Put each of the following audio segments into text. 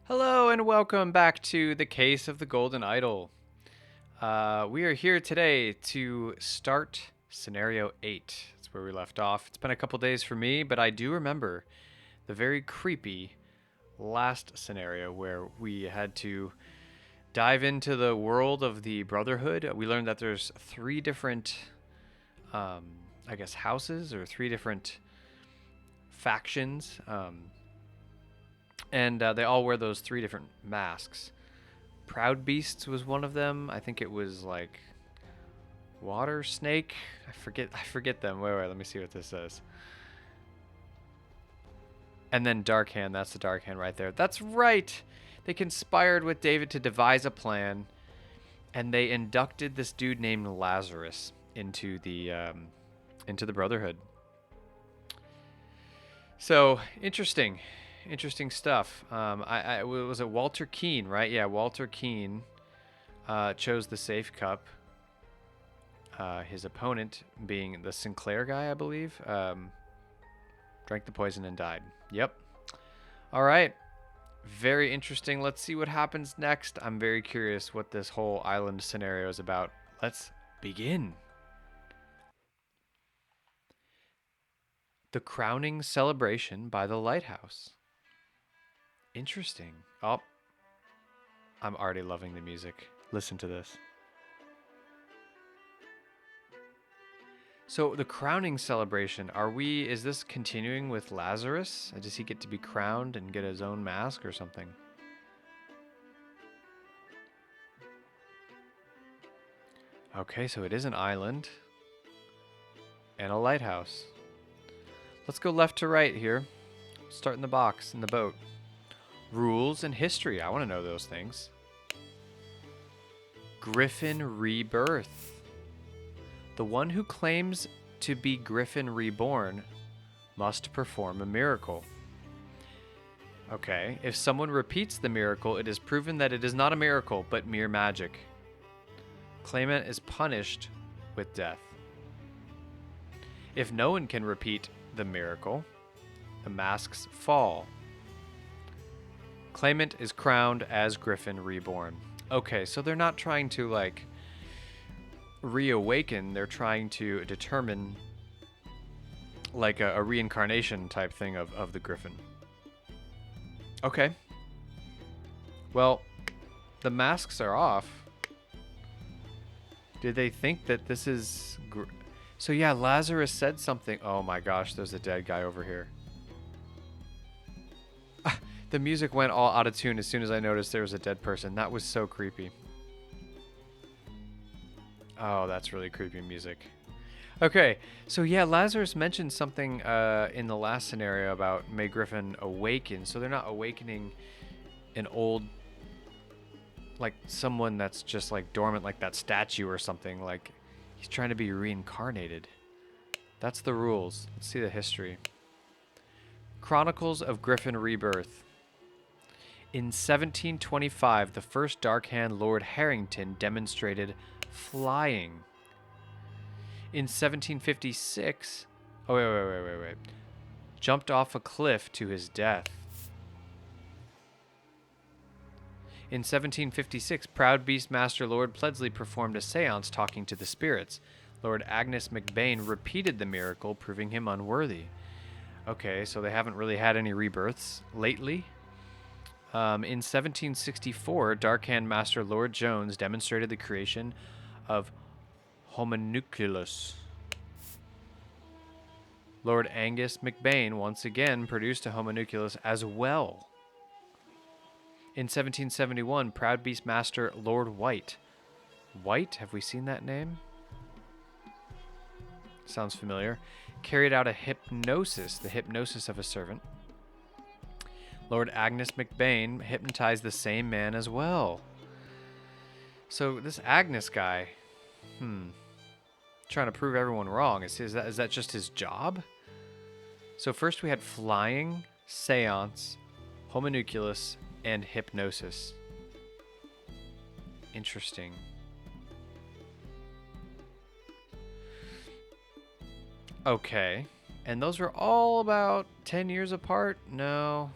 Hello and welcome back to the Case of the Golden Idol. We are here today to start scenario 8. That's where we left off. It's been a couple days for me, but I do remember the very creepy last scenario where we had to dive into the world of the Brotherhood. We learned that there's three different, I guess, houses or three different factions. And they all wear those three different masks. Proud Beasts was one of them. I think it was like Water Snake. I forget them. Wait, let me see what this says. And then Dark Hand, that's the Dark Hand right there. That's right. They conspired with David to devise a plan, and they inducted this dude named Lazarus into the Brotherhood. So interesting stuff. Was it Walter Keane, right? Yeah, Walter Keane chose the safe cup. His opponent, being the Sinclair guy, I believe, drank the poison and died. Yep. All right. Very interesting. Let's see what happens next. I'm very curious what this whole island scenario is about. Let's begin. The crowning celebration by the lighthouse. Interesting. Oh, I'm already loving the music. Listen to this. So the crowning celebration, is this continuing with Lazarus? Does he get to be crowned and get his own mask or something? Okay, so it is an island and a lighthouse. Let's go left to right here. Start in the box, in the boat. Rules and history. I want to know those things. Griffin rebirth. The one who claims to be Griffin reborn must perform a miracle. Okay, if someone repeats the miracle, it is proven that it is not a miracle, but mere magic. Claimant is punished with death. If no one can repeat the miracle, the masks fall. Claimant is crowned as Griffin reborn. Okay, so they're not trying to, like, reawaken. They're trying to determine, like, a reincarnation type thing of the Griffin. Okay. Well, the masks are off. Did they think that this is... So yeah, Lazarus said something. Oh my gosh, there's a dead guy over here. The music went all out of tune as soon as I noticed there was a dead person. That was so creepy. Oh, that's really creepy music. Okay, so yeah, Lazarus mentioned something in the last scenario about May Griffin awaken. So they're not awakening an old, like someone that's just like dormant, like that statue or something. Like he's trying to be reincarnated. That's the rules. Let's see the history. Chronicles of Griffin Rebirth. In 1725, the first Dark Hand Lord Harrington demonstrated flying. In 1756, wait. Jumped off a cliff to his death. In 1756, Proud Beast Master Lord Pledsley performed a seance talking to the spirits. Lord Agnes McBain repeated the miracle, proving him unworthy. Okay, so they haven't really had any rebirths lately. In 1764, Dark Hand Master Lord Jones demonstrated the creation of homunculus. Lord Angus McBain once again produced a homunculus as well. In 1771, Proud Beast Master Lord White. White? Have we seen that name? Sounds familiar. Carried out a hypnosis, the hypnosis of a servant. Lord Agnes McBain hypnotized the same man as well. So this Agnes guy, trying to prove everyone wrong. Is that just his job? So first we had flying, seance, homunculus, and hypnosis. Interesting. Okay. And those were all about 10 years apart? No.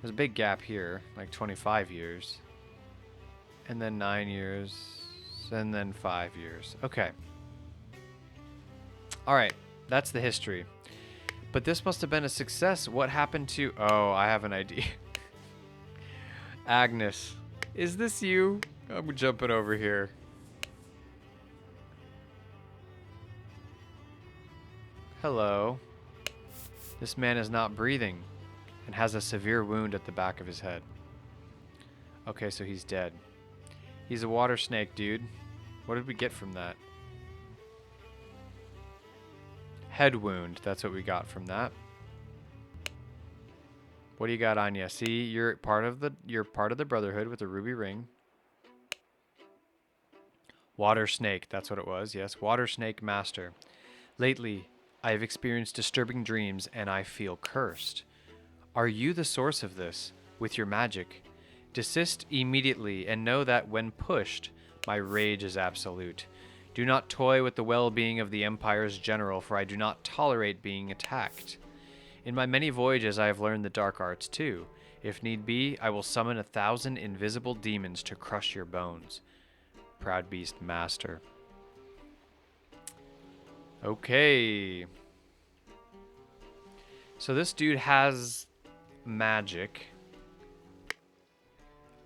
There's a big gap here, like 25 years. And then 9 years. And then 5 years. Okay. Alright, that's the history. But this must have been a success. What happened to... Oh, I have an idea. Agnes. Is this you? I'm jumping over here. Hello. This man is not breathing and has a severe wound at the back of his head. Okay, so he's dead. He's a water snake, dude. What did we get from that? Head wound. That's what we got from that. What do you got on you? See, you're part of the Brotherhood with the ruby ring. Water snake. That's what it was. Yes, water snake master. Lately, I have experienced disturbing dreams and I feel cursed. Are you the source of this with your magic? Desist immediately and know that when pushed, my rage is absolute. Do not toy with the well-being of the Empire's general, for I do not tolerate being attacked. In my many voyages, I have learned the dark arts too. If need be, I will summon 1,000 invisible demons to crush your bones. Proud Beast Master. Okay. So this dude has magic.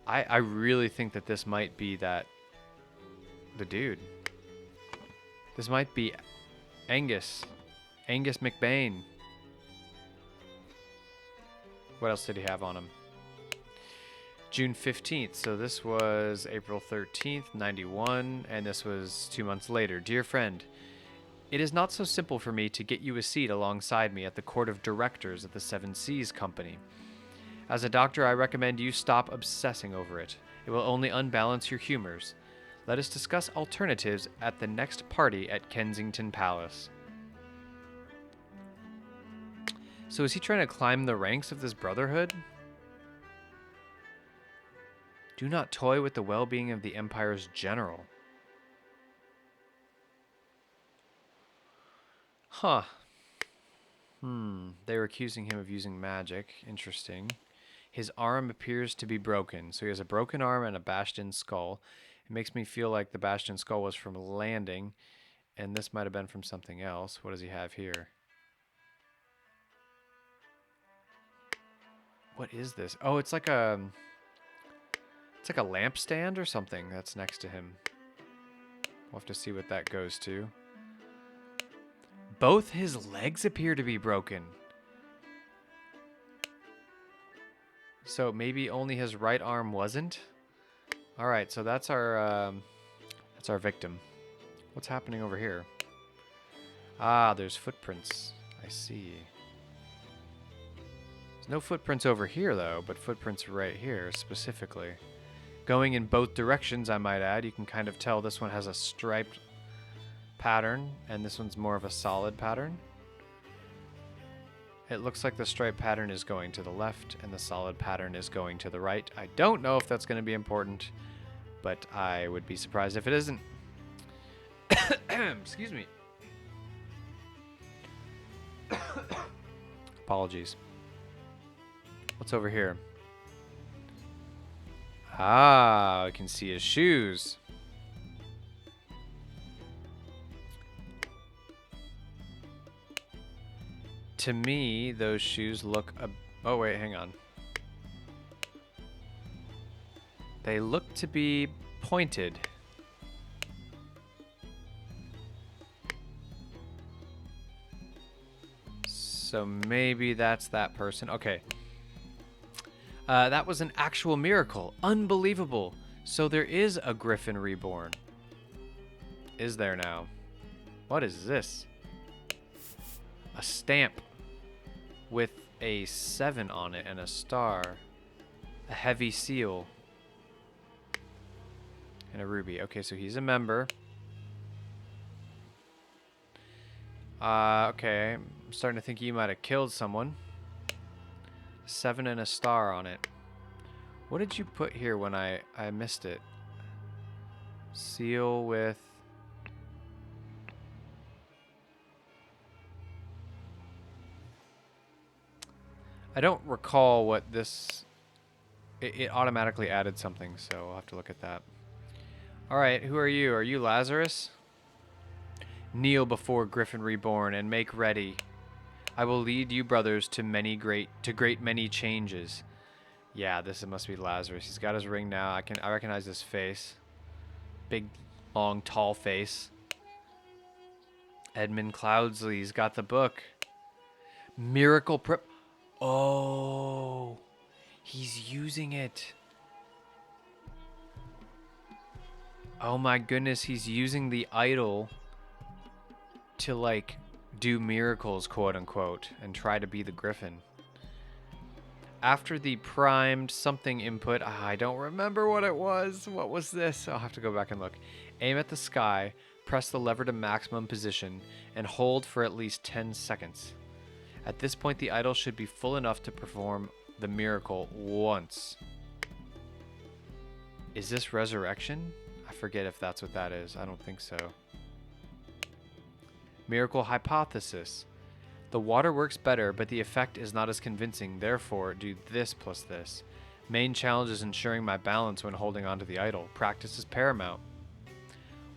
I really think that this might be the dude. This might be Angus. Angus McBain. What else did he have on him? June 15th. So this was April 13th, 91. And this was 2 months later. Dear friend, it is not so simple for me to get you a seat alongside me at the court of directors of the Seven Seas Company. As a doctor, I recommend you stop obsessing over it. It will only unbalance your humors. Let us discuss alternatives at the next party at Kensington Palace. So is he trying to climb the ranks of this brotherhood? Do not toy with the well-being of the Empire's general. Huh. They were accusing him of using magic. Interesting. His arm appears to be broken. So he has a broken arm and a bashed-in skull. It makes me feel like the bashed-in skull was from landing, and this might have been from something else. What does he have here? What is this? Oh, it's like a lampstand or something that's next to him. We'll have to see what that goes to. Both his legs appear to be broken. So maybe only his right arm wasn't? Alright, so that's our victim. What's happening over here? Ah, there's footprints. I see. There's no footprints over here, though, but footprints right here, specifically. Going in both directions, I might add. You can kind of tell this one has a striped pattern, and this one's more of a solid pattern. It looks like the stripe pattern is going to the left and the solid pattern is going to the right. I don't know if that's going to be important, but I would be surprised if it isn't. Excuse me. Apologies. What's over here? Ah, I can see his shoes. To me, those shoes look... oh, wait, hang on. They look to be pointed. So maybe that's that person. Okay. That was an actual miracle. Unbelievable. So there is a Griffin reborn. Is there now? What is this? A stamp with a 7 on it and a star. A heavy seal. And a ruby. Okay, so he's a member. Okay. I'm starting to think he might have killed someone. 7 and a star on it. What did you put here when I missed it? Seal with... I don't recall what this... It automatically added something, so I'll have to look at that. Alright, who are you? Are you Lazarus? Kneel before Griffin Reborn and make ready. I will lead you brothers to great many changes. Yeah, this must be Lazarus. He's got his ring now. I recognize his face. Big, long, tall face. Edmund Cloudsley's got the book. Miracle prep. Oh, he's using it. Oh my goodness, he's using the idol to like do miracles, quote unquote, and try to be the Griffin. After the primed something input, I don't remember what it was. What was this? I'll have to go back and look. Aim at the sky, press the lever to maximum position, and hold for at least 10 seconds. At this point, the idol should be full enough to perform the miracle once. Is this resurrection? I forget if that's what that is. I don't think so. Miracle hypothesis. The water works better, but the effect is not as convincing. Therefore, do this plus this. Main challenge is ensuring my balance when holding onto the idol. Practice is paramount.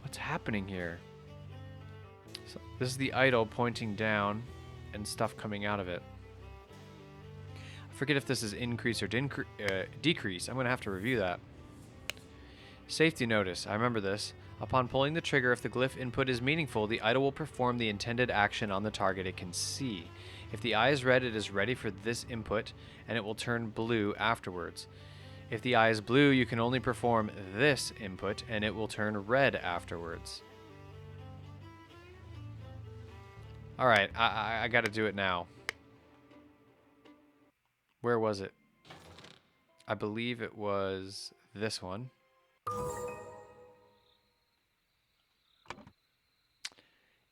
What's happening here? So this is the idol pointing down and stuff coming out of it. I forget if this is increase or decrease. I'm going to have to review that. Safety notice. I remember this. Upon pulling the trigger, if the glyph input is meaningful, the idol will perform the intended action on the target it can see. If the eye is red, it is ready for this input, and it will turn blue afterwards. If the eye is blue, you can only perform this input, and it will turn red afterwards. Alright, I gotta do it now. Where was it? I believe it was this one.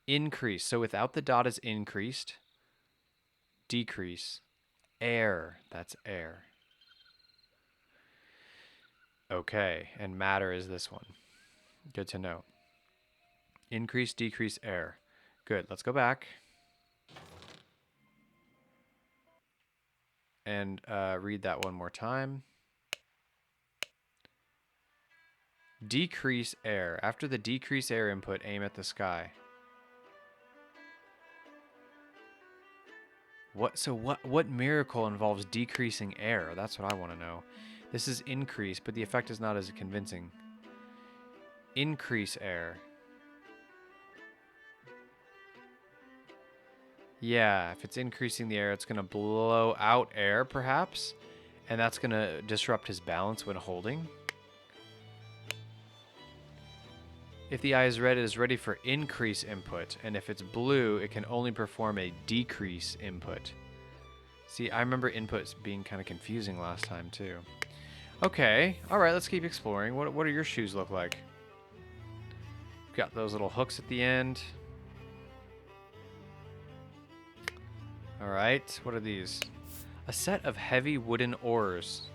Increase. So without the dot is increased. Decrease. Air. That's air. Okay. And matter is this one. Good to know. Increase, decrease, air. Good. Let's go back. And read that one more time. Decrease air. After the decrease air input, aim at the sky. What miracle involves decreasing air? That's what I want to know. This is increase, but the effect is not as convincing. Increase air. Yeah, if it's increasing the air, it's going to blow out air, perhaps. And that's going to disrupt his balance when holding. If the eye is red, it is ready for increase input, and if it's blue, it can only perform a decrease input. See, I remember inputs being kind of confusing last time, too. Okay, alright, let's keep exploring. What do your shoes look like? Got those little hooks at the end. Alright, what are these? A set of heavy wooden oars.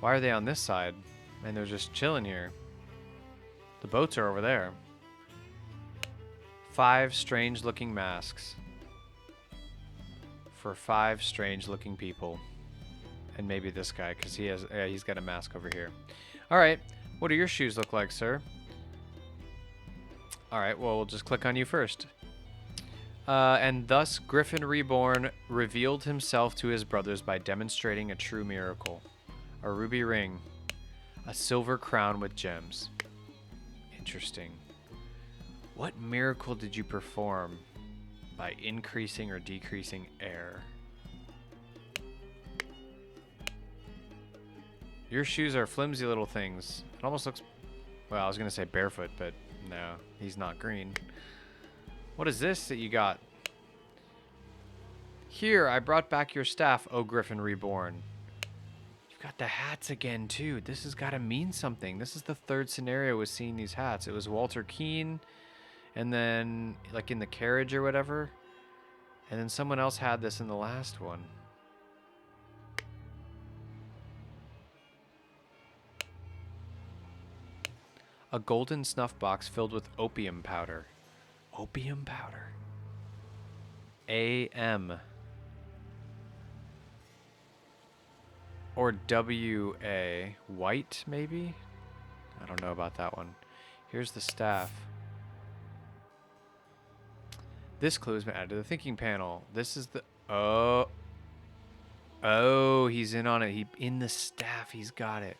Why are they on this side? And they're just chilling here. The boats are over there. 5 strange-looking masks. For 5 strange-looking people. And maybe this guy, because he's got a mask over here. Alright, what do your shoes look like, sir? Alright, well, we'll just click on you first. And thus, Griffin Reborn revealed himself to his brothers by demonstrating a true miracle. A ruby ring. A silver crown with gems. Interesting. What miracle did you perform by increasing or decreasing air? Your shoes are flimsy little things. It almost looks... Well, I was going to say barefoot, but no, he's not green. What is this that you got? Here, I brought back your staff, O Griffin Reborn. You've got the hats again, too. This has got to mean something. This is the third scenario with seeing these hats. It was Walter Keane, and then, like, in the carriage or whatever. And then someone else had this in the last one. A golden snuff box filled with opium powder. Opium powder. AM. Or W-A. White, maybe? I don't know about that one. Here's the staff. This clue has been added to the thinking panel. This is the... Oh. Oh, he's in on it. In the staff, he's got it.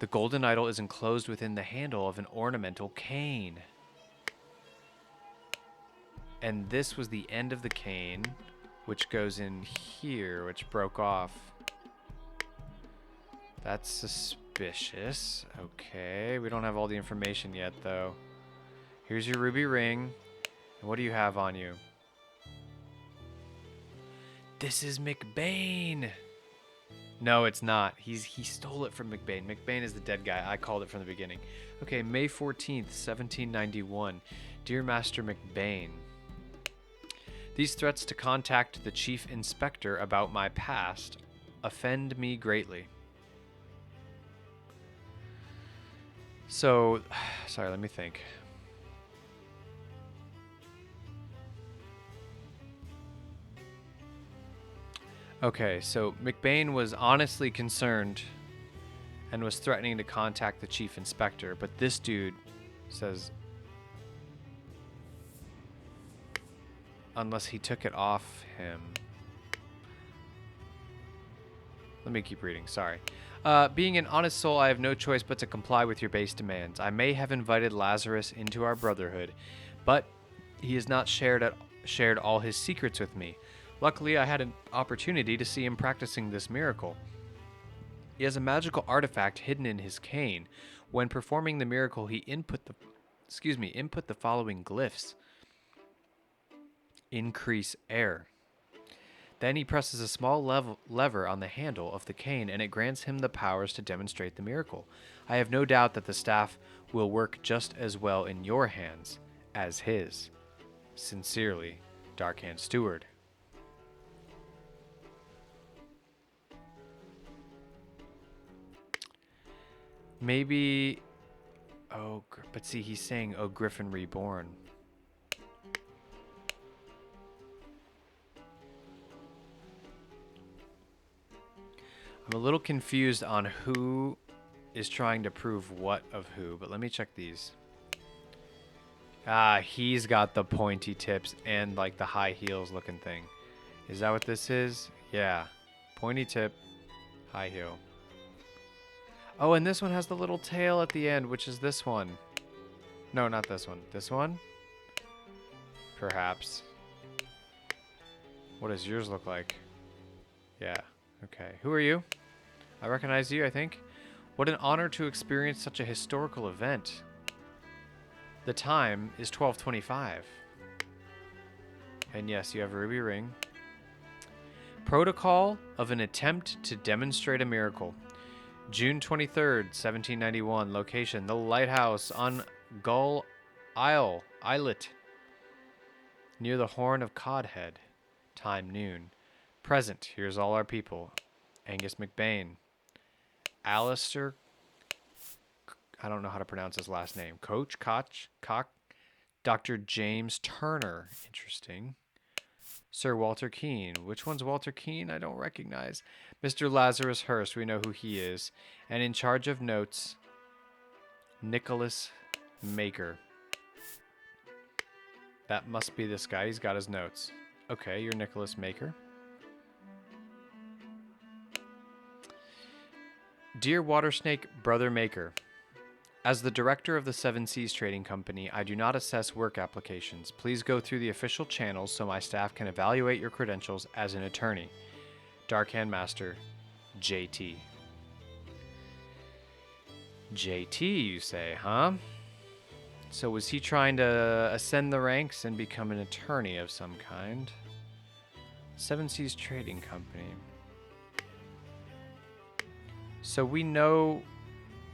The golden idol is enclosed within the handle of an ornamental cane. And this was the end of the cane, which goes in here, which broke off. That's suspicious. Okay, we don't have all the information yet, though. Here's your ruby ring. And what do you have on you? This is McBain. No, it's not. He stole it from McBain. McBain is the dead guy. I called it from the beginning. Okay, May 14th, 1791. Dear Master McBain, these threats to contact the Chief Inspector about my past offend me greatly. So, sorry, let me think. Okay, so McBain was honestly concerned and was threatening to contact the Chief Inspector, but this dude says unless he took it off him. Let me keep reading, sorry. Being an honest soul, I have no choice but to comply with your base demands. I may have invited Lazarus into our brotherhood, but he has not shared all his secrets with me. Luckily, I had an opportunity to see him practicing this miracle. He has a magical artifact hidden in his cane. When performing the miracle, he input the following glyphs. Increase air. Then he presses a small lever on the handle of the cane, and it grants him the powers to demonstrate the miracle. I have no doubt that the staff will work just as well in your hands as his. Sincerely, Darkhand Steward. Maybe... Oh, but see, he's saying, oh, Griffin Reborn. I'm a little confused on who is trying to prove what of who, but let me check these. Ah, he's got the pointy tips and like the high heels looking thing. Is that what this is? Yeah. Pointy tip, high heel. Oh, and this one has the little tail at the end, which is this one. No, not this one. This one? Perhaps. What does yours look like? Yeah. Okay. Who are you? I recognize you, I think. What an honor to experience such a historical event. The time is 12:25. And yes, you have a ruby ring. Protocol of an attempt to demonstrate a miracle. June 23rd, 1791. Location, the lighthouse on Gull Islet, near the Horn of Codhead. Time, noon. Present, here's all our people. Angus McBain. Alistair, I don't know how to pronounce his last name. Coach, Koch, Cock. Dr. James Turner. Interesting. Sir Walter Keane. Which one's Walter Keane? I don't recognize. Mr. Lazarus Hurst. We know who he is. And in charge of notes, Nicholas Maker. That must be this guy. He's got his notes. Okay, you're Nicholas Maker. Dear Watersnake Brother Maker, as the director of the Seven Seas Trading Company, I do not assess work applications. Please go through the official channels so my staff can evaluate your credentials as an attorney. Darkhand Master, JT. JT, you say, huh? So was he trying to ascend the ranks and become an attorney of some kind? Seven Seas Trading Company. So we know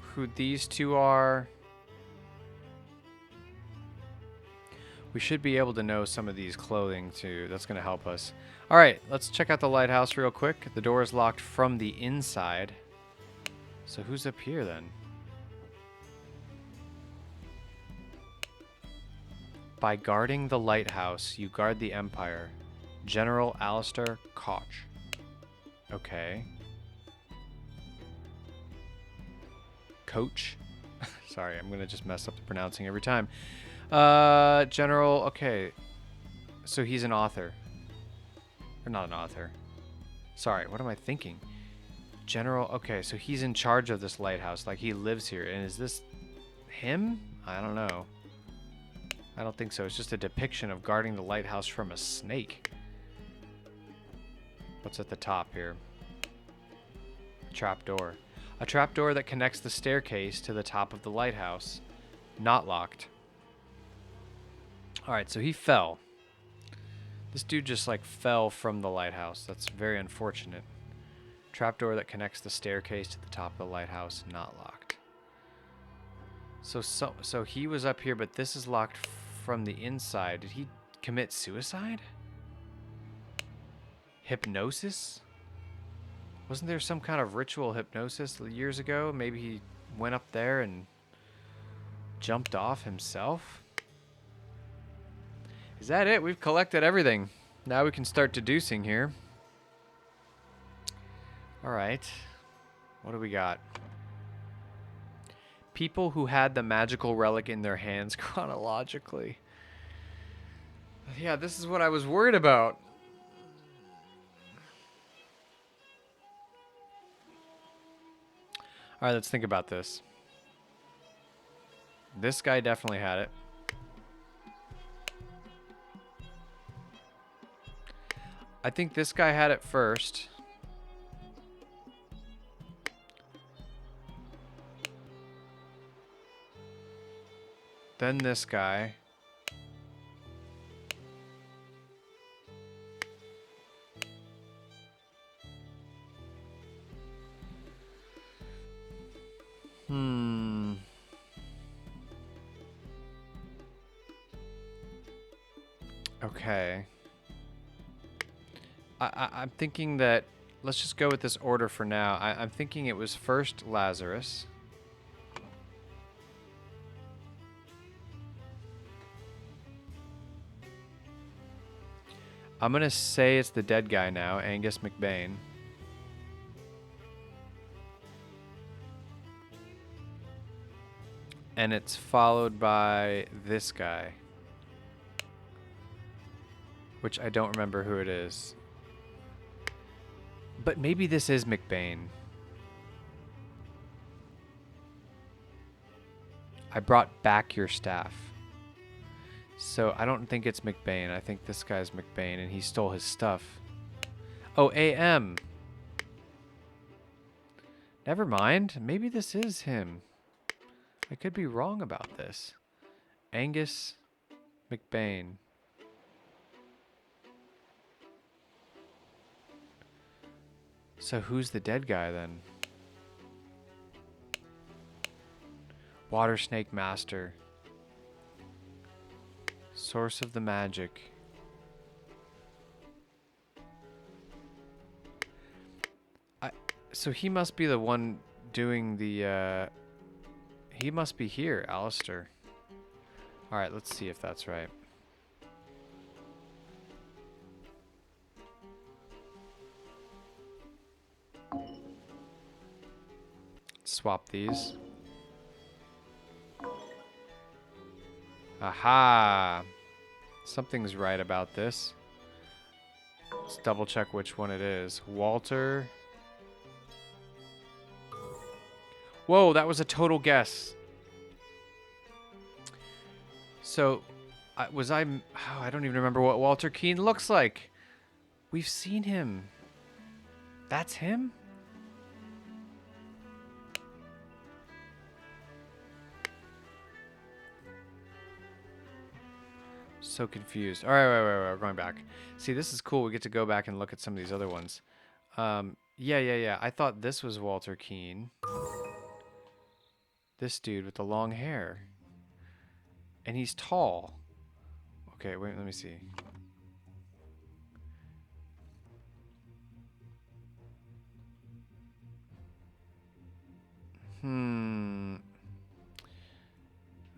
who these two are. We should be able to know some of these clothing too. That's going to help us. All right, let's check out the lighthouse real quick. The door is locked from the inside. So who's up here then? By guarding the lighthouse, you guard the Empire. General Alistair Koch. Okay. Coach. Sorry, I'm gonna just mess up the pronouncing every time. General. Okay. So he's an author. Or not an author. Sorry, what am I thinking? General. Okay, so he's in charge of this lighthouse. Like, he lives here. And is this him? I don't know. I don't think so. It's just a depiction of guarding the lighthouse from a snake. What's at the top here? Trapdoor. A trapdoor that connects the staircase to the top of the lighthouse. Not locked. Alright, so he fell. This dude just, like, fell from the lighthouse. That's very unfortunate. Trapdoor that connects the staircase to the top of the lighthouse. Not locked. So he was up here, but this is locked from the inside. Did he commit suicide? Hypnosis? Wasn't there some kind of ritual hypnosis years ago? Maybe he went up there and jumped off himself? Is that it? We've collected everything. Now we can start deducing here. Alright. What do we got? People who had the magical relic in their hands chronologically. Yeah, this is what I was worried about. Alright, let's think about this. This guy definitely had it. I think this guy had it first. Then this guy. Okay. I'm thinking that... Let's just go with this order for now. I'm thinking it was first Lazarus. I'm going to say it's the dead guy now, Angus McBain. And it's followed by this guy. Which I don't remember who it is. But maybe this is McBain. I brought back your staff. So I don't think it's McBain. I think this guy's McBain and he stole his stuff. Oh, AM. Never mind. Maybe this is him. I could be wrong about this. Angus McBain. So who's the dead guy then? Water Snake Master. Source of the magic. So he must be the one doing the, he must be here, Alistair. Alright, let's see if that's right. Swap these. Aha! Something's right about this. Let's double check which one it is. Walter. Whoa, that was a total guess. So, I don't even remember what Walter Keane looks like. We've seen him. That's him? So confused. All right, we're going back. See, this is cool. We get to go back and look at some of these other ones. Yeah. I thought this was Walter Keane. This dude with the long hair. And he's tall. Okay, wait, let me see.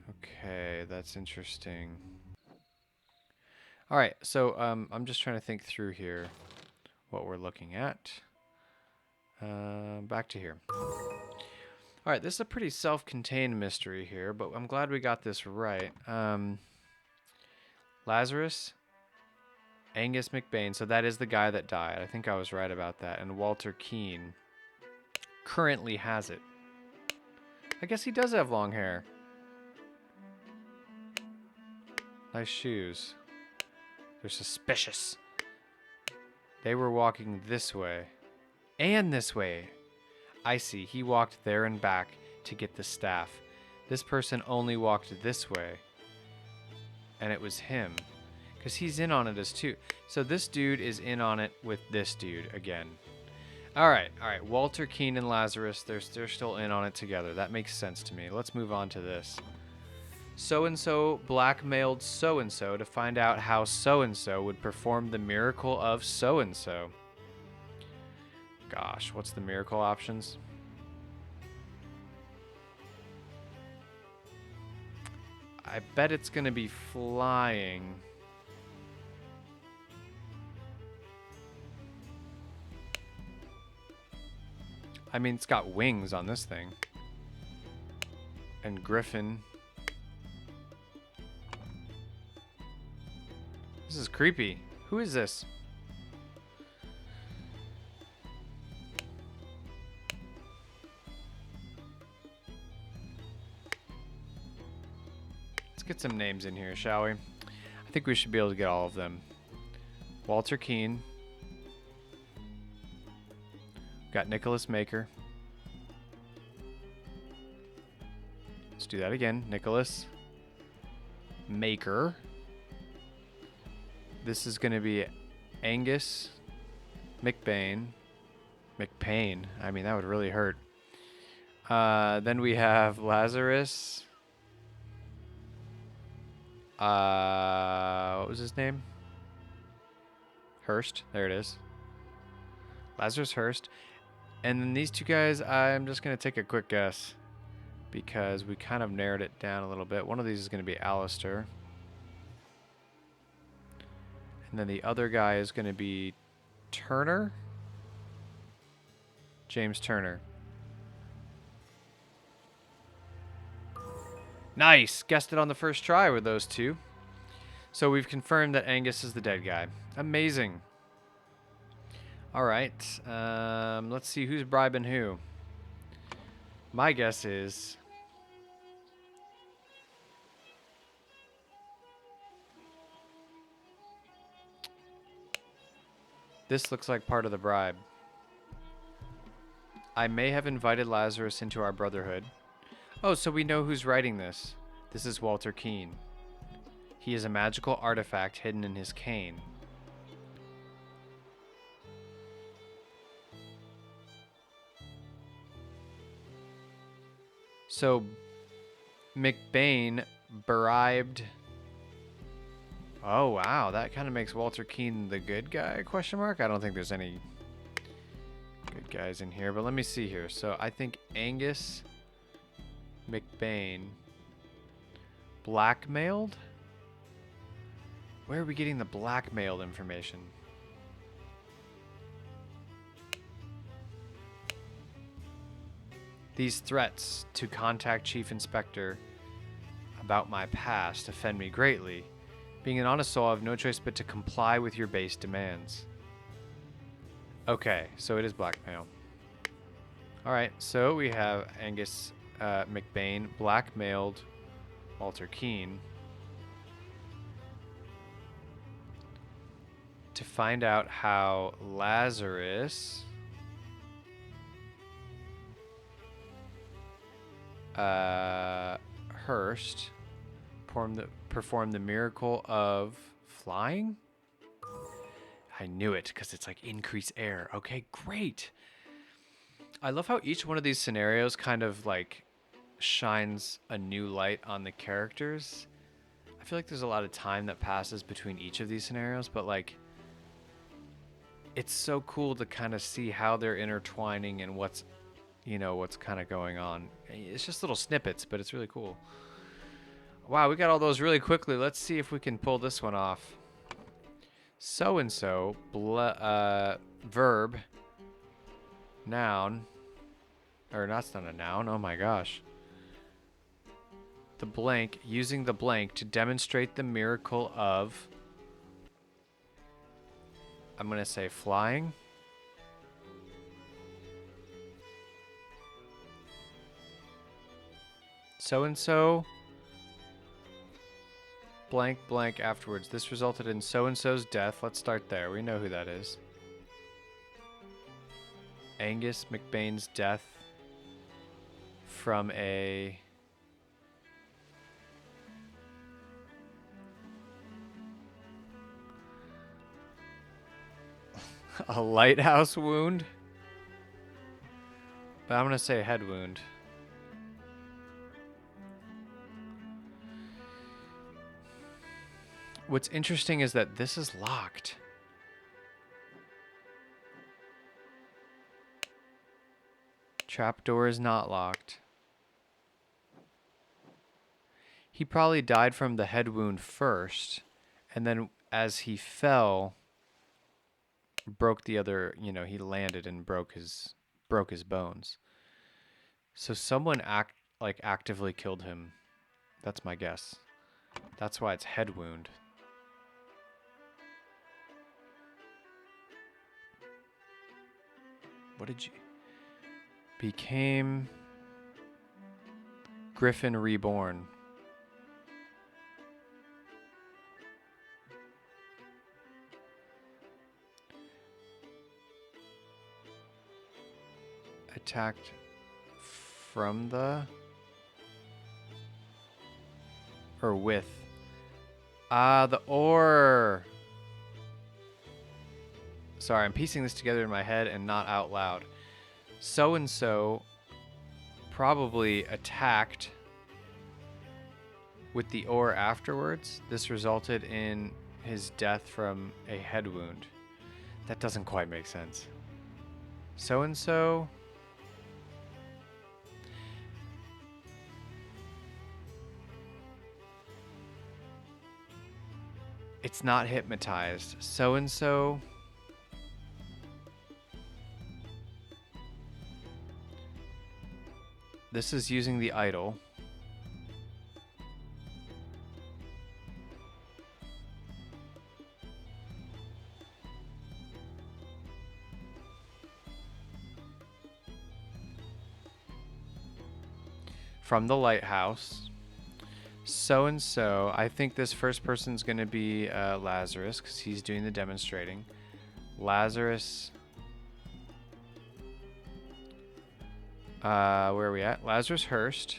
Okay, that's interesting. All right, so I'm just trying to think through here what we're looking at. Back to here. All right, this is a pretty self-contained mystery here, but I'm glad we got this right. Lazarus, Angus McBain, so that is the guy that died. I think I was right about that. And Walter Keane currently has it. I guess he does have long hair. Nice shoes. They're suspicious. They were walking this way. And this way. I see. He walked there and back to get the staff. This person only walked this way. And it was him. Because he's in on it as too. So this dude is in on it with this dude again. Alright. Walter, Keane, and Lazarus, they're still in on it together. That makes sense to me. Let's move on to this. So-and-so blackmailed so-and-so to find out how so-and-so would perform the miracle of so-and-so. Gosh, what's the miracle options? I bet it's going to be flying. I mean, it's got wings on this thing. And Griffin. This is creepy. Who is this? Let's get some names in here, shall we? I think we should be able to get all of them. Walter Keane. Got Nicholas Maker. Let's do that again. Nicholas Maker. This is going to be Angus McBain. McPain. I mean, that would really hurt. Then we have Lazarus. What was his name? Hurst. There it is. Lazarus Hurst. And then these two guys, I'm just going to take a quick guess because we kind of narrowed it down a little bit. One of these is going to be Alistair. And then the other guy is going to be Turner. James Turner. Nice! Guessed it on the first try with those two. So we've confirmed that Angus is the dead guy. Amazing. Alright. Let's see who's bribing who. My guess is... this looks like part of the bribe. I may have invited Lazarus into our brotherhood. Oh, so we know who's writing this. This is Walter Keane. He is a magical artifact hidden in his cane. So, McBain bribed... oh, wow. That kind of makes Walter Keane the good guy, question mark? I don't think there's any good guys in here, but let me see here. So, I think Angus McBain blackmailed? Where are we getting the blackmailed information? These threats to contact Chief Inspector about my past offend me greatly. Being an honest soul, I have no choice but to comply with your base demands. Okay, so it is blackmail. Alright, so we have Angus McBain blackmailed Walter Keane to find out how Lazarus Hurst performed the miracle of flying? I knew it because it's like increase air. Okay, great. I love how each one of these scenarios kind of like shines a new light on the characters. I feel like there's a lot of time that passes between each of these scenarios, but like it's so cool to kind of see how they're intertwining and what's kind of going on. It's just little snippets, but it's really cool. Wow, we got all those really quickly. Let's see if we can pull this one off. So-and-so, verb, noun, or that's not a noun, oh my gosh. The blank, using the blank to demonstrate the miracle of, I'm going to say flying. So-and-so, blank, blank afterwards. This resulted in so-and-so's death. Let's start there. We know who that is. Angus McBain's death from a lighthouse wound. But I'm going to say head wound. What's interesting is that this is locked. Trapdoor is not locked. He probably died from the head wound first, and then as he fell, broke the other, he landed and broke his bones. So someone actively killed him. That's my guess. That's why it's head wound. What did you... Became Griffin Reborn. Attacked from the... Or with... Ah, the ore! Sorry, I'm piecing this together in my head and not out loud. So-and-so probably attacked with the ore afterwards. This resulted in his death from a head wound. That doesn't quite make sense. So-and-so... It's not hypnotized. So-and-so... This is using the idol. From the lighthouse. So-and-so. I think this first person's going to be Lazarus, because he's doing the demonstrating. Lazarus... where are we at? Lazarus Hurst.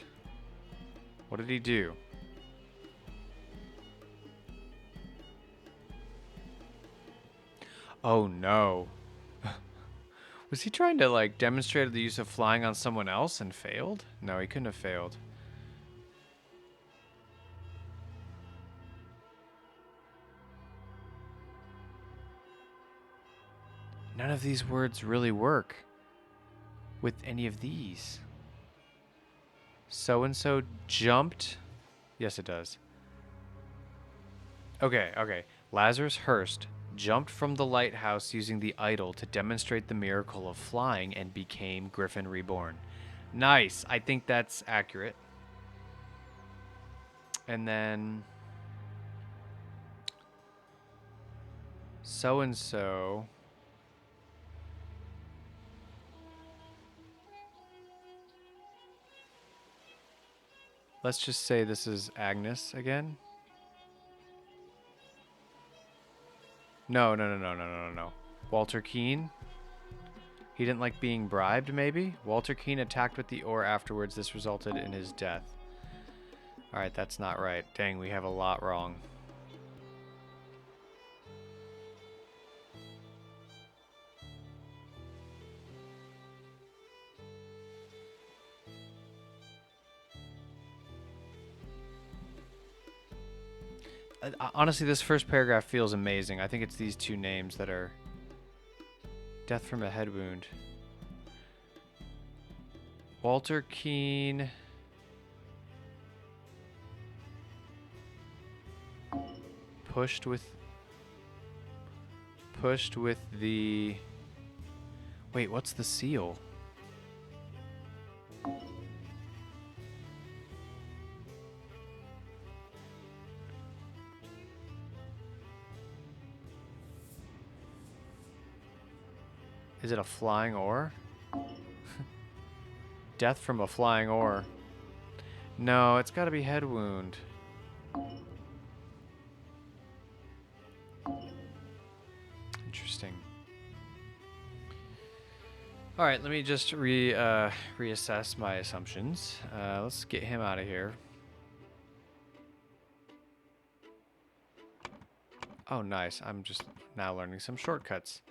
What did he do? Oh no. Was he trying to demonstrate the use of flying on someone else and failed? No, he couldn't have failed. None of these words really work with any of these. So-and-so jumped. Yes, it does. Okay. Lazarus Hurst jumped from the lighthouse using the idol to demonstrate the miracle of flying and became Griffin Reborn. Nice. I think that's accurate. And then... So-and-so... Let's just say this is Agnes again. No. Walter Keane. He didn't like being bribed, maybe? Walter Keane attacked with the ore afterwards. This resulted in his death. Alright, that's not right. Dang, we have a lot wrong. Honestly, this first paragraph feels amazing. I think it's these two names that are... Death from a head wound. Walter Keane... Pushed with the... Wait, what's the seal? Is it a flying ore? Death from a flying ore. No, it's got to be head wound. Interesting. All right, let me just reassess my assumptions. Let's get him out of here. Oh, nice. I'm just now learning some shortcuts.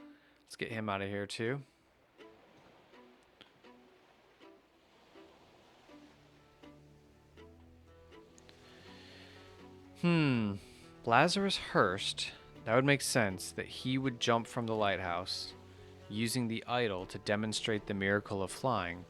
Let's get him out of here too. Lazarus Hurst, that would make sense that he would jump from the lighthouse using the idol to demonstrate the miracle of flying.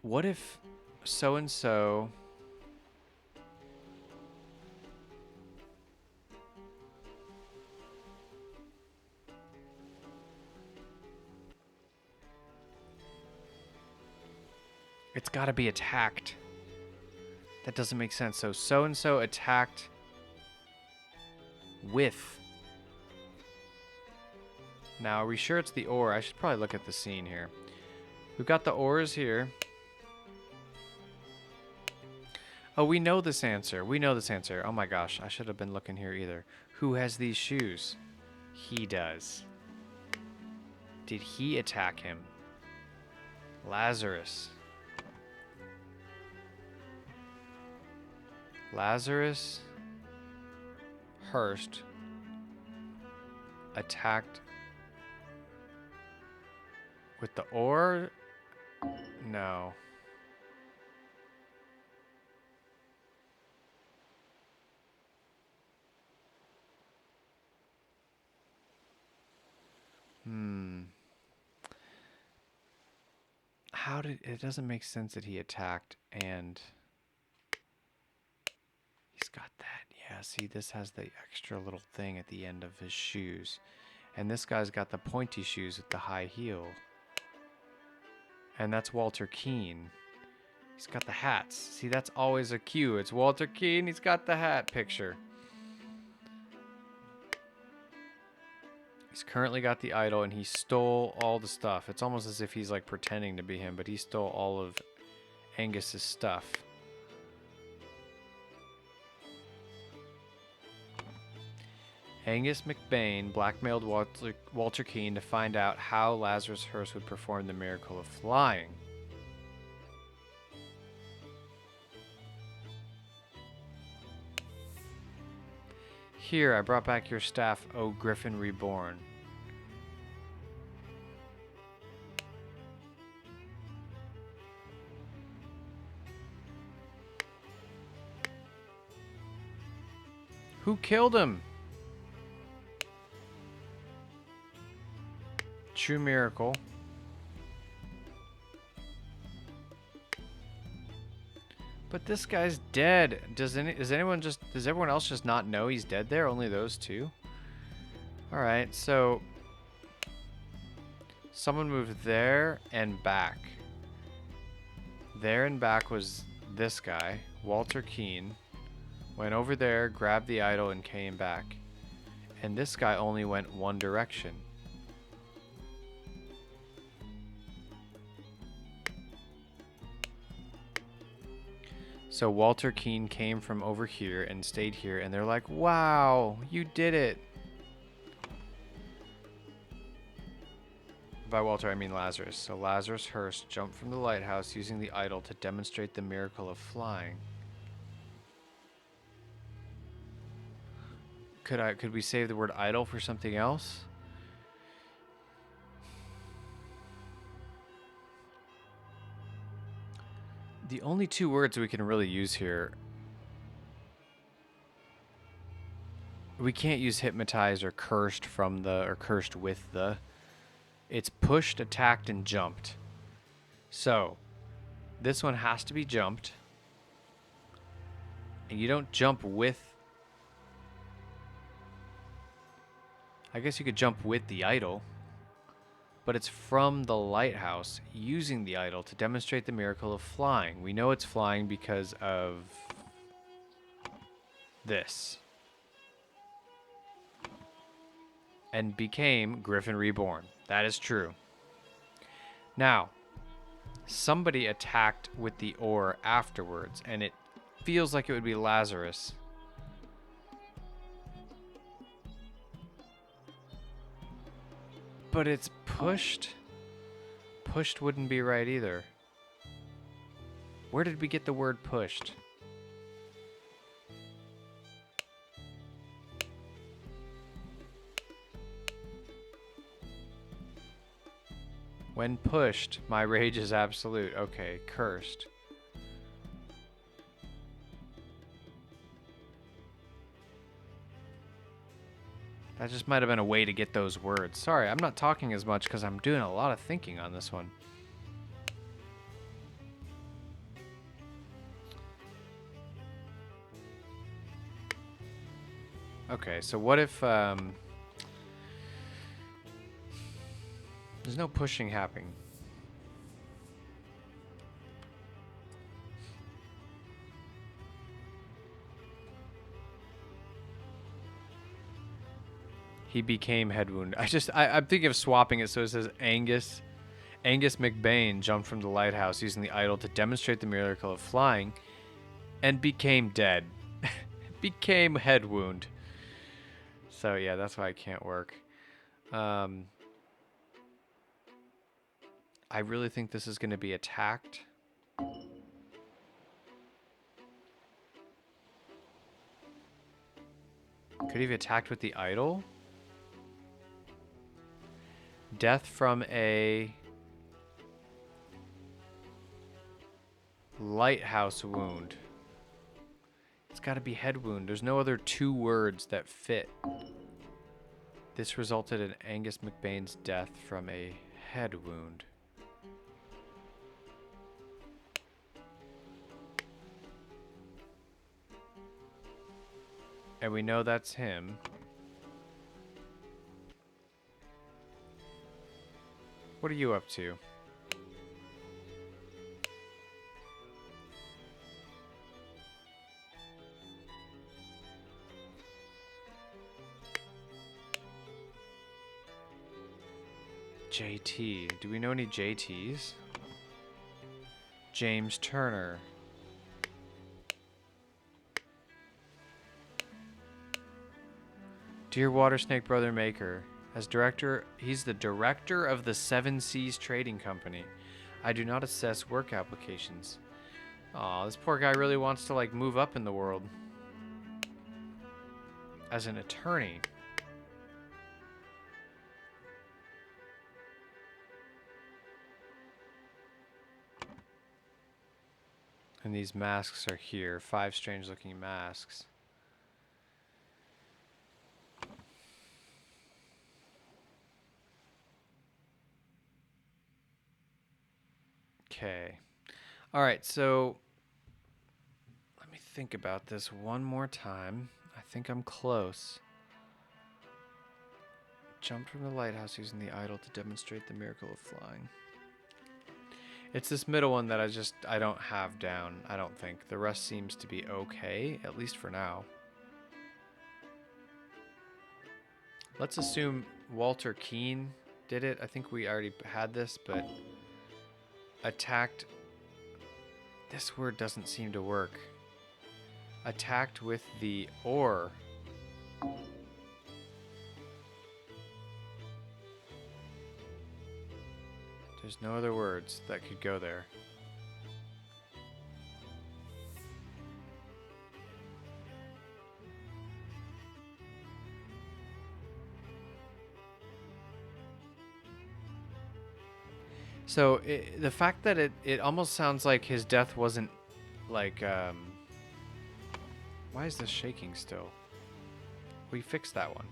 What if so-and-so... It's got to be attacked. That doesn't make sense. So so-and-so attacked with. Now, are we sure it's the ore? I should probably look at the scene here. We've got the ores here. Oh, we know this answer. We know this answer. Oh my gosh, I should have been looking here either. Who has these shoes? He does. Did he attack him? Lazarus. Lazarus Hurst attacked with the ore? No. How did it doesn't make sense that he attacked and he's got that. Yeah, see, this has the extra little thing at the end of his shoes. And this guy's got the pointy shoes with the high heel. And that's Walter Keane. He's got the hats. See, that's always a cue. It's Walter Keane, he's got the hat picture. He's currently got the idol and he stole all the stuff. It's almost as if he's like pretending to be him, but he stole all of Angus's stuff. Angus McBain blackmailed Walter Keane to find out how Lazarus Hurst would perform the miracle of flying. Here, I brought back your staff, O Griffin Reborn. Who killed him? True miracle. But this guy's dead. Does everyone else just not know he's dead there? Only those two? Alright, so someone moved there and back. There and back was this guy, Walter Keane. Went over there, grabbed the idol, and came back. And this guy only went one direction. So Walter Keane came from over here and stayed here, and they're like, wow, you did it. By Walter, I mean Lazarus. So Lazarus Hurst jumped from the lighthouse using the idol to demonstrate the miracle of flying. Could we save the word idol for something else? The only two words we can really use here, we can't use hypnotized or cursed or cursed with the. It's pushed, attacked, and jumped. So, this one has to be jumped. And you don't jump with... I guess you could jump with the idol. But it's from the lighthouse using the idol to demonstrate the miracle of flying. We know it's flying because of this. And became Griffin Reborn. That is true. Now, somebody attacked with the ore afterwards, and it feels like it would be Lazarus. But it's pushed. Pushed wouldn't be right either. Where did we get the word pushed? When pushed, my rage is absolute. Okay, cursed. That just might have been a way to get those words. Sorry, I'm not talking as much because I'm doing a lot of thinking on this one. Okay, so what if... there's no pushing happening. He became head wound. I'm thinking of swapping it so it says Angus. Angus McBain jumped from the lighthouse using the idol to demonstrate the miracle of flying and became dead. Became head wound. So yeah, that's why it can't work. I really think this is going to be attacked. Could he be attacked with the idol? Death from a lighthouse wound. It's got to be head wound. There's no other two words that fit. This resulted in Angus McBain's death from a head wound. And we know that's him. What are you up to? JT. Do we know any JTs? James Turner. Dear Water Snake Brother Maker, as director, he's the director of the Seven Seas Trading Company. I do not assess work applications. Aw, this poor guy really wants to like move up in the world. As an attorney. And these masks are here. 5 strange looking masks. Okay. All right, so let me think about this one more time. I think I'm close. Jump from the lighthouse using the idol to demonstrate the miracle of flying. It's this middle one that I don't have down, I don't think. The rest seems to be okay, at least for now. Let's assume Walter Keane did it. I think we already had this, but attacked. This word doesn't seem to work. Attacked with the ore. There's no other words that could go there. So the fact that it almost sounds like his death wasn't like why is this shaking still? We fixed that one.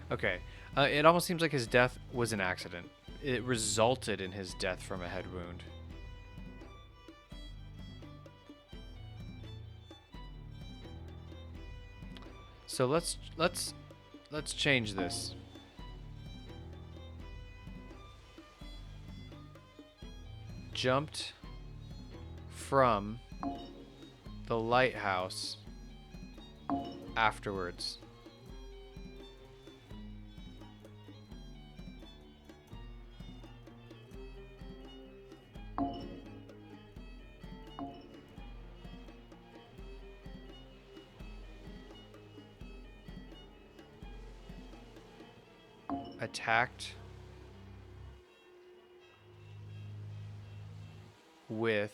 Okay. It almost seems like his death was an accident. It resulted in his death from a head wound. So let's change this. Jumped from the lighthouse afterwards. Attacked with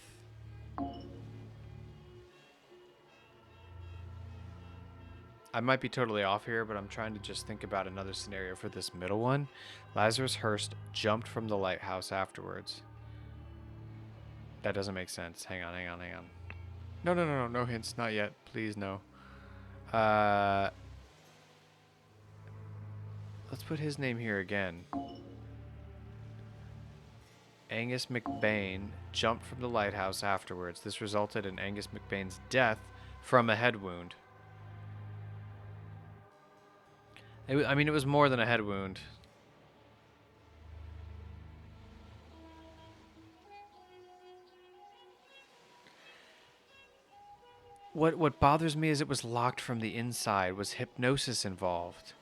I might be totally off here, but I'm trying to just think about another scenario for this middle one. Lazarus Hurst jumped from the lighthouse afterwards. That doesn't make sense. Hang on. No hints, not yet. Please, no. Let's put his name here again. Angus McBain jumped from the lighthouse afterwards. This resulted in Angus McBain's death from a head wound. I mean, it was more than a head wound. What bothers me is it was locked from the inside. Was hypnosis involved?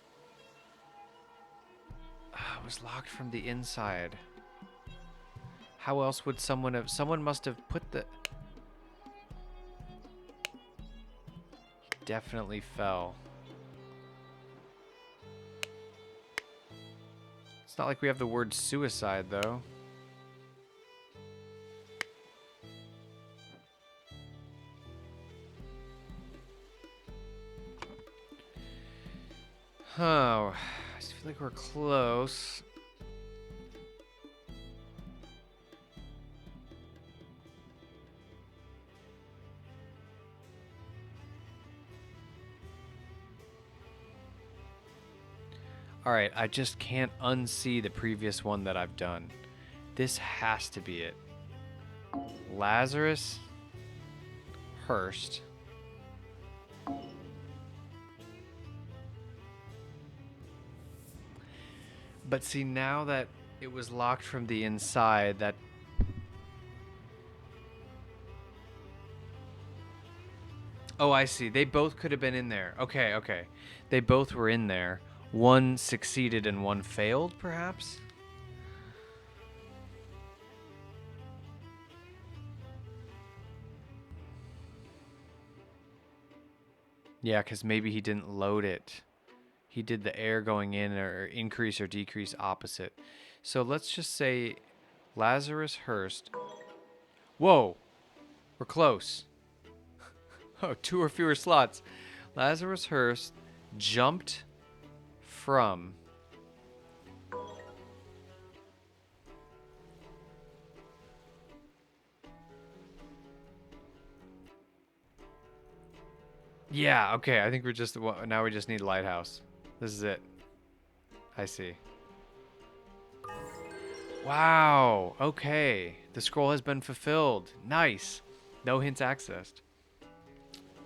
It was locked from the inside. How else would someone have... Someone must have put the... He definitely fell. It's not like we have the word suicide, though. Oh, I just feel like we're close. Alright, I just can't unsee the previous one that I've done. This has to be it. Lazarus Hurst. But see, now that it was locked from the inside, that... Oh, I see. They both could have been in there. Okay. They both were in there. One succeeded and one failed, perhaps? Yeah, because maybe he didn't load it. He did the air going in or increase or decrease opposite. So let's just say Lazarus Hurst. Whoa! We're close. Oh, 2 or fewer slots. Lazarus Hurst jumped from Yeah, okay. I think we're just now we just need lighthouse. This is it. I see. Wow. Okay. The scroll has been fulfilled. Nice. No hints accessed.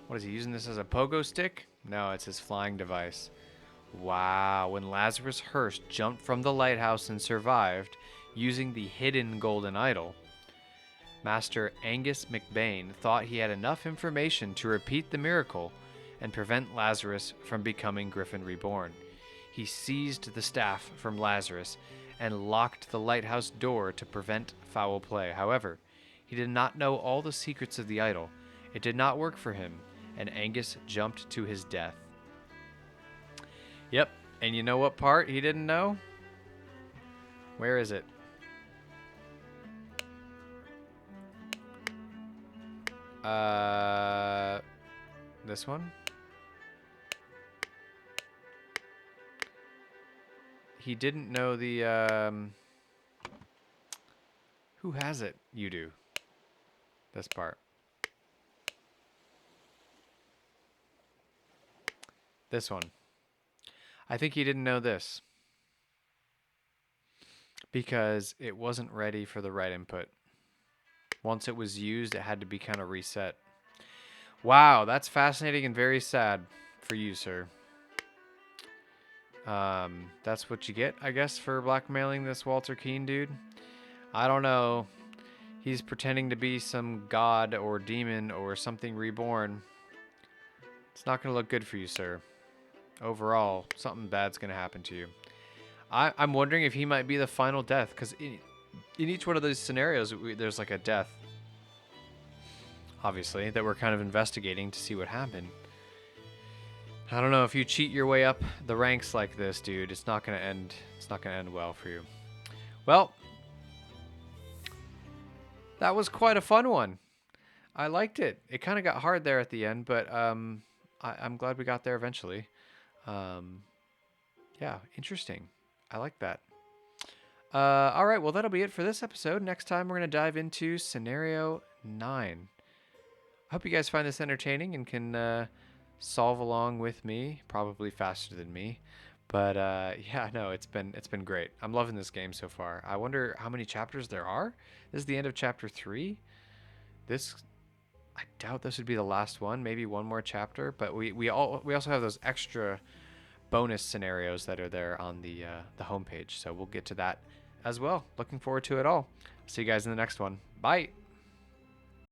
What is he using this as a pogo stick? No, it's his flying device. Wow. When Lazarus Hurst jumped from the lighthouse and survived using the hidden golden idol, Master Angus McBain thought he had enough information to repeat the miracle and prevent Lazarus from becoming Griffin Reborn. He seized the staff from Lazarus and locked the lighthouse door to prevent foul play. However, he did not know all the secrets of the idol. It did not work for him, and Angus jumped to his death. Yep, and you know what part he didn't know? Where is it? This one? He didn't know the, who has it? You do. This part. This one. I think he didn't know this. Because it wasn't ready for the right input. Once it was used, it had to be kind of reset. Wow, that's fascinating and very sad. for you, sir. That's what you get, I guess, for blackmailing this Walter Keane dude. I don't know. He's pretending to be some god or demon or something reborn. It's not going to look good for you, sir. Overall, something bad's going to happen to you. I'm wondering if he might be the final death, because in each one of those scenarios, there's like a death, obviously, that we're kind of investigating to see what happened. I don't know, if you cheat your way up the ranks like this, dude, it's not going to end well for you. Well, that was quite a fun one. I liked it. It kind of got hard there at the end, but I'm glad we got there eventually. Yeah, interesting. I like that. All right, well, that'll be it for this episode. Next time, we're going to dive into Scenario 9. I hope you guys find this entertaining and can solve along with me, probably faster than me. But yeah, no, it's been great. I'm loving this game so far. I wonder how many chapters there are. This is the end of Chapter 3. I doubt this would be the last one. Maybe one more chapter, but we also have those extra bonus scenarios that are there on the homepage. So we'll get to that as well. Looking forward to it all. See you guys in the next one. Bye.